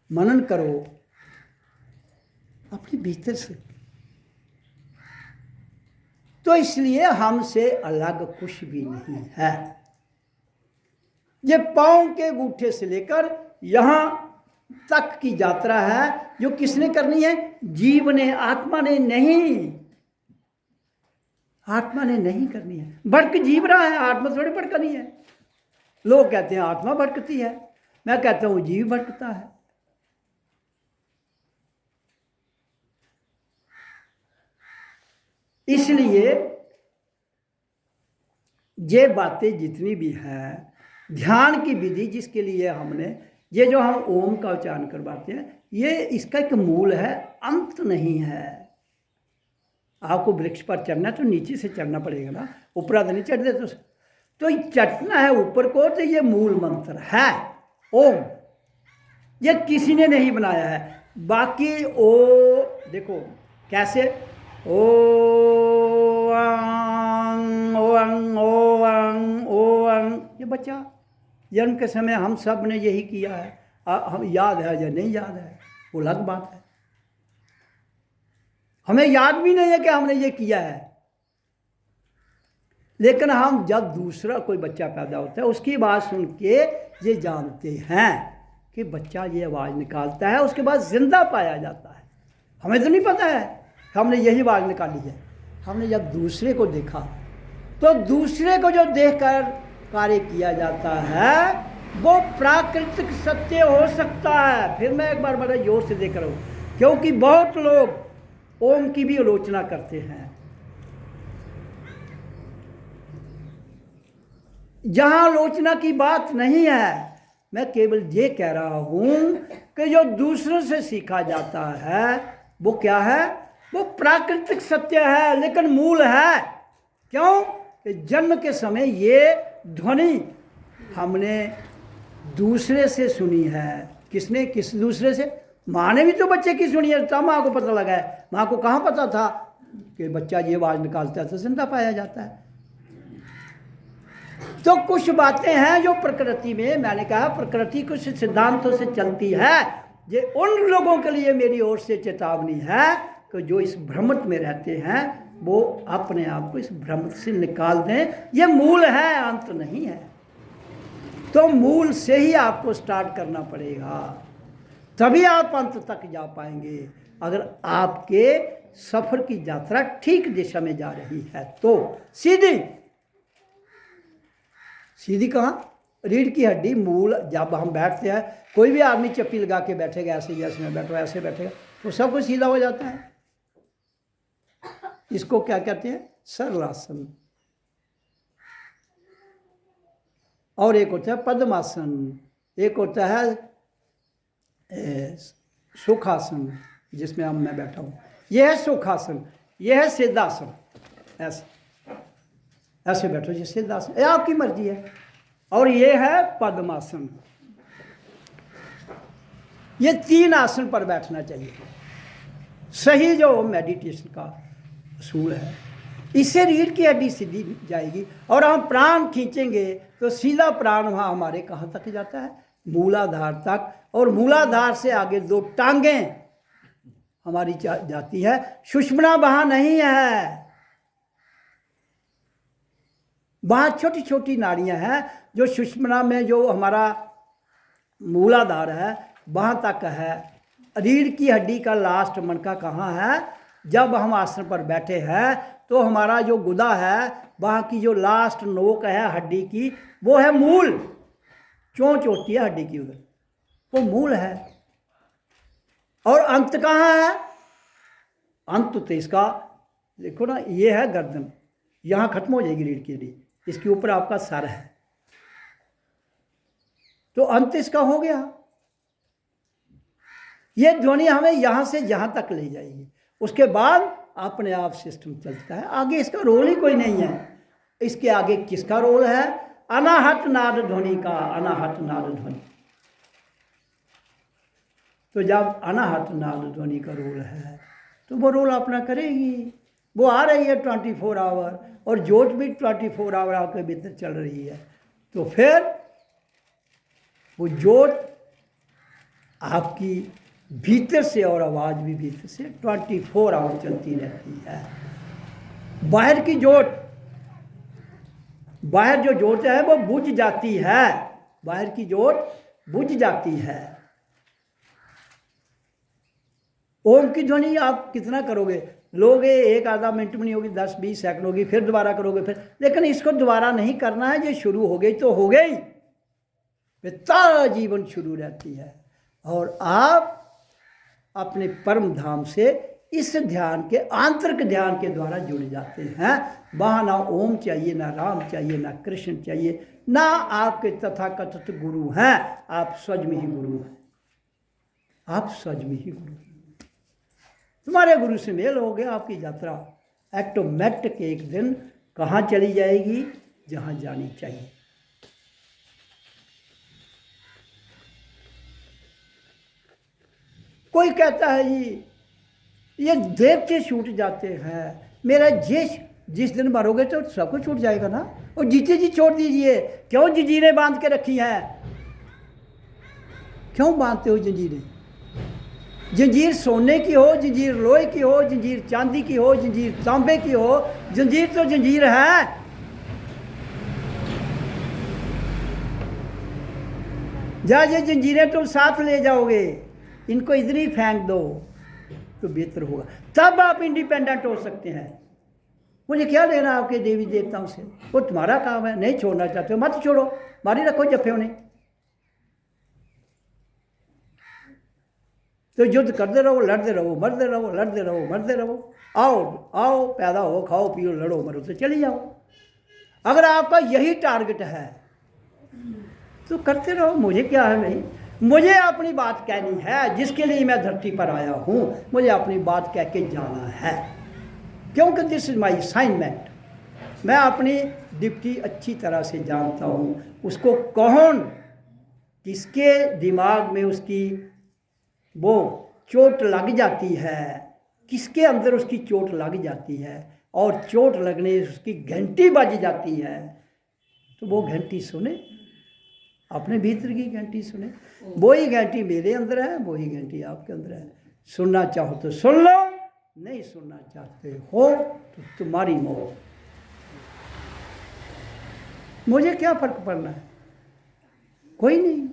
मनन करो, अपने भीतर से। तो इसलिए हमसे अलग कुछ भी नहीं है। ये पांव के अंगूठे से लेकर यहाँ तक की यात्रा है जो किसने करनी है? जीव ने, आत्मा ने नहीं। आत्मा ने नहीं करनी है। भटक जीव रहा है, आत्मा थोड़ी भटकनी है। लोग कहते हैं आत्मा भटकती है, मैं कहता हूं जीव भटकता है। इसलिए ये बातें जितनी भी हैं, ध्यान की विधि जिसके लिए हमने ये जो हम ओम का उच्चारण करवाते हैं, ये इसका एक मूल है, अंत नहीं है। आपको वृक्ष पर चढ़ना है तो नीचे से चढ़ना पड़ेगा ना, ऊपर नहीं चढ़ दे तो चढ़ना है ऊपर को। तो ये मूल मंत्र है ओम, ये किसी ने नहीं बनाया है। बाकी ओ देखो कैसे ओ अंग ओ अंग ओ अंग ओ अंग, ये बच्चा जन्म के समय हम सब ने यही किया है। हम याद है या नहीं याद है वो अलग बात है। हमें याद भी नहीं है कि हमने ये किया है, लेकिन हम जब दूसरा कोई बच्चा पैदा होता है उसकी बात सुन के ये जानते हैं कि बच्चा ये आवाज़ निकालता है, उसके बाद जिंदा पाया जाता है। हमें तो नहीं पता है हमने यही आवाज़ निकाली है। हमने जब दूसरे को देखा तो दूसरे को जो देखकर कार्य किया जाता है वो प्राकृतिक सत्य हो सकता है। फिर मैं एक बार बड़ा जोर से देख रहा हूँ, क्योंकि बहुत लोग ओम की भी आलोचना करते हैं। जहां आलोचना की बात नहीं है, मैं केवल ये कह रहा हूं कि जो दूसरों से सीखा जाता है वो क्या है? वो प्राकृतिक सत्य है, लेकिन मूल है। क्यों? कि जन्म के समय ये ध्वनि हमने दूसरे से सुनी है। किसने? किस दूसरे से? माँ ने भी तो बच्चे की सुनी है, तब माँ को पता लगा है। माँ को कहाँ पता था कि बच्चा ये आवाज़ निकालता है तो जिंदा पाया जाता है। तो कुछ बातें हैं जो प्रकृति में, मैंने कहा प्रकृति कुछ सिद्धांतों से चलती है। ये उन लोगों के लिए मेरी ओर से चेतावनी है कि जो इस भ्रमत में रहते हैं वो अपने आप को इस भ्रमत से निकाल दें। ये मूल है, अंत नहीं है। तो मूल से ही आपको स्टार्ट करना पड़ेगा, तभी आप अंत तक जा पाएंगे। अगर आपके सफर की यात्रा ठीक दिशा में जा रही है तो सीधी सीधी कहाँ? रीढ़ की हड्डी मूल। जब हम बैठते हैं, कोई भी आदमी चप्पी लगा के बैठेगा, ऐसे जैसे मैं बैठो ऐसे बैठेगा तो सब कुछ सीधा हो जाता है। इसको क्या कहते हैं? सरलासन। और एक होता है पद्मासन, एक होता है सुखासन जिसमें अब मैं बैठा हूँ। यह है सुखासन, यह है सिद्धासन। ऐसे ऐसे बैठो जी, सिद्धासन, ये आपकी मर्जी है। और ये है पद्मासन। ये 3 आसन पर बैठना चाहिए, सही जो मेडिटेशन का असूल है। इससे रीढ़ की हड्डी सीधी जाएगी और हम प्राण खींचेंगे तो सीधा प्राण वहाँ हमारे कहाँ तक जाता है? मूलाधार तक। और मूलाधार से आगे 2 टांगें हमारी जाती है। सुषुम्ना वहाँ नहीं है, वहाँ छोटी छोटी नाड़ियाँ हैं जो सुषुम्ना में जो हमारा मूलाधार है वहाँ तक है। रीढ़ की हड्डी का लास्ट मनका कहाँ है? जब हम आसन पर बैठे हैं तो हमारा जो गुदा है, वहाँ की जो लास्ट नोक है हड्डी की, वो है मूल। चोंच होती है हड्डी की, उधर वो मूल है। और अंत कहाँ है? अंत तो इसका देखो ना, ये है गर्दन, यहाँ खत्म हो जाएगी रीढ़ की हड्डी, इसके ऊपर आपका सर है, तो अंत इसका हो गया। ये ध्वनि हमें यहाँ से यहाँ तक ले जाएगी, उसके बाद अपने आप सिस्टम चलता है। आगे इसका रोल ही कोई नहीं है। इसके आगे किसका रोल है? अनाहत नाद ध्वनि का। अनाहत नाद ध्वनि, तो जब अनाहत नाद ध्वनि का रोल है तो वो रोल अपना करेगी। वो आ रही है 24 आवर, और जोत भी 24 आवर आपके भीतर चल रही है। तो फिर वो जोत आपकी भीतर से, और आवाज़ भी भीतर से 24 आवर चलती रहती है। बाहर की जोत, बाहर जो जोत है वो बुझ जाती है, बाहर की जोत बुझ जाती है। ओम की ध्वनि आप कितना करोगे, लोगे एक आधा मिनट में नहीं होगी, 10-20 सेकंड होगी, फिर दोबारा करोगे फिर, लेकिन इसको दोबारा नहीं करना है, ये शुरू हो गई तो हो गई, सारा जीवन शुरू रहती है। और आप अपने परम धाम से इस ध्यान के, आंतरिक ध्यान के द्वारा जुड़ जाते हैं। वहाँ ना ओम चाहिए, ना राम चाहिए, ना कृष्ण चाहिए, ना आपके तथाकथित गुरु हैं, आप स्वयं ही गुरु हैं, आप स्वयं ही गुरु हैं। तुम्हारे गुरु से मेल हो गया, आपकी यात्रा ऑटोमेटिक एक दिन कहाँ चली जाएगी, जहाँ जानी चाहिए। कोई कहता है जी ये देवते छूट जाते हैं, मेरा जिस दिन मरोगे तो सब कुछ छूट जाएगा ना, और जीते जी छोड़ दीजिए, क्यों जंजीरें बांध के रखी हैं, क्यों बांधते हो जंजीरें? जंजीर सोने की हो, जंजीर लोहे की हो, जंजीर चांदी की हो, जंजीर तांबे की हो, जंजीर तो जंजीर है। जा ये जंजीरें तुम साथ ले जाओगे, इनको इधर ही फेंक दो तो बेहतर होगा, तब आप इंडिपेंडेंट हो सकते हैं। मुझे क्या लेना आपके देवी देवताओं से, वो तुम्हारा काम है, नहीं छोड़ना चाहते हो मत छोड़ो, मारी रखो जफे उन्हें, तो युद्ध करते रहो, लड़ते रहो, मरते रहो, लड़ते रहो, मरते रहो, आओ आओ पैदा हो, खाओ पियो, लड़ो मरो तो चली जाओ। अगर आपका यही टारगेट है तो करते रहो, मुझे क्या है, नहीं, मुझे अपनी बात कहनी है, जिसके लिए मैं धरती पर आया हूँ, मुझे अपनी बात कह के जाना है, क्योंकि दिस इज माई असाइनमेंट। मैं अपनी ड्यूटी अच्छी तरह से जानता हूँ, उसको कौन किसके दिमाग में उसकी वो चोट लग जाती है, किसके अंदर उसकी चोट लग जाती है, और चोट लगने उसकी घंटी बज जाती है, तो वो घंटी सुने, अपने भीतर की घंटी सुने। वही घंटी मेरे अंदर है, वही घंटी आपके अंदर है। सुनना चाहो तो सुन लो, नहीं सुनना चाहते हो तो तुम्हारी मौत। मुझे क्या फर्क पड़ना है, कोई नहीं।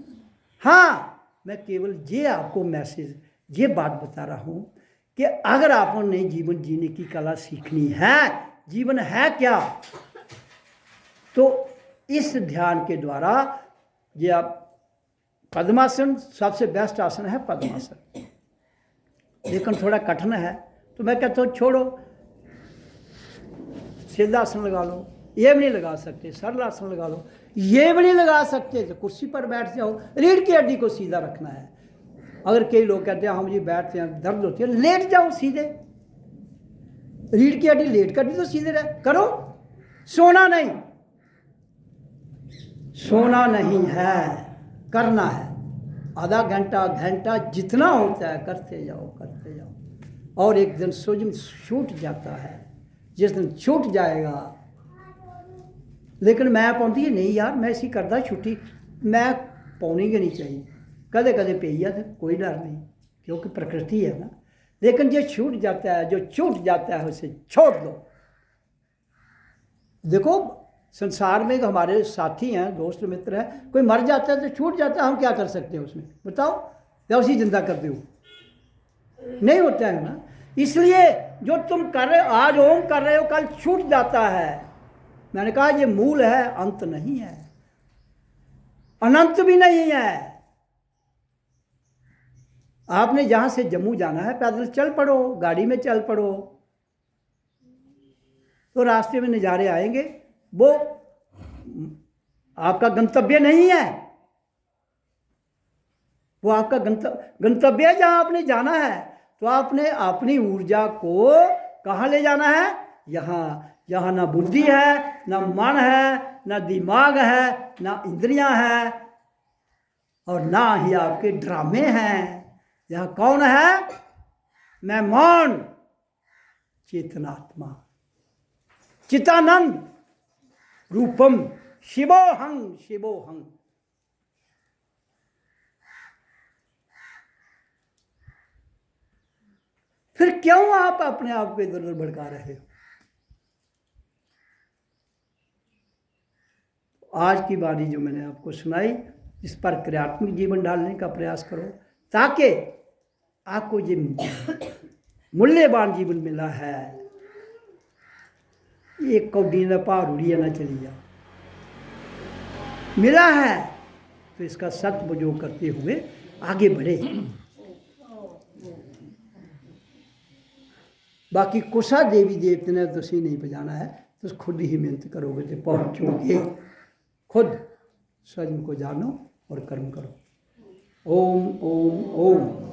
हाँ, मैं केवल ये आपको मैसेज, ये बात बता रहा हूँ कि अगर आपने जीवन जीने की कला सीखनी है, जीवन है क्या, तो इस ध्यान के द्वारा ये आप पद्मासन सबसे बेस्ट आसन है, पद्मासन, लेकिन थोड़ा कठिन है, तो मैं कहता हूँ छोड़ो, सीधा आसन लगा लो, ये भी नहीं लगा सकते सरल आसन लगा लो, ये भी नहीं लगा सकते तो कुर्सी पर बैठ जाओ, रीढ़ की हड्डी को सीधा रखना है। अगर कई लोग कहते हैं हम जी बैठते हैं दर्द होती है, लेट जाओ सीधे, रीढ़ की हड्डी लेट कर दी तो सीधे रह करो, सोना नहीं, सोना नहीं है, करना है, आधा घंटा घंटा जितना होता है करते जाओ करते जाओ, और एक दिन स्वयं छूट जाता है, जिस दिन छूट जाएगा। लेकिन मैं पाती है नहीं यार, मैं इसी करदा छुट्टी, मैं पानी के नहीं चाहिए, कदे कदे पी है तो कोई डर नहीं, क्योंकि प्रकृति है ना। लेकिन जो छूट जाता है, जो छूट जाता है उसे छोड़ दो। देखो संसार में हमारे साथी हैं, दोस्त मित्र हैं, कोई मर जाता है तो छूट जाता है, हम क्या कर सकते हैं उसमें बताओ, या उसी जिंदा कर दो, नहीं होता है ना। इसलिए जो तुम कर रहे हो, आज ओम कर रहे हो, कल छूट जाता है। मैंने कहा ये मूल है, अंत नहीं है, अनंत भी नहीं है। आपने जहां से जम्मू जाना है पैदल चल पड़ो, गाड़ी में चल पड़ो, तो रास्ते में नज़ारे आएंगे, वो आपका गंतव्य नहीं है, वो आपका गंतव्य है जहां आपने जाना है। तो आपने अपनी ऊर्जा को कहाँ ले जाना है, यहाँ ना बुद्धि है, ना मन है, ना दिमाग है, ना इंद्रियां हैं, और ना ही आपके ड्रामे हैं। यहाँ कौन है, मैं मौन चेतनात्मा, चितानंद रूपम शिवोहं शिवोहं। फिर क्यों आप अपने आप को इधर उधर भड़का रहे हो? आज की वाणी जो मैंने आपको सुनाई, इस पर क्रियात्मक जीवन डालने का प्रयास करो, ताकि आपको ये मूल्यवान जीवन मिला है, एक कौड़ी न पार उड़िया न चली जा, मिला है तो इसका सदुपयोग करते हुए आगे बढ़े। बाकी कुसा देवी देवते ने तो सी नहीं बजाना है, तो खुद ही मेहनत करोगे तो पहुँचोगे। खुद स्वयं को जानो और कर्म करो। ओम ओम ओम।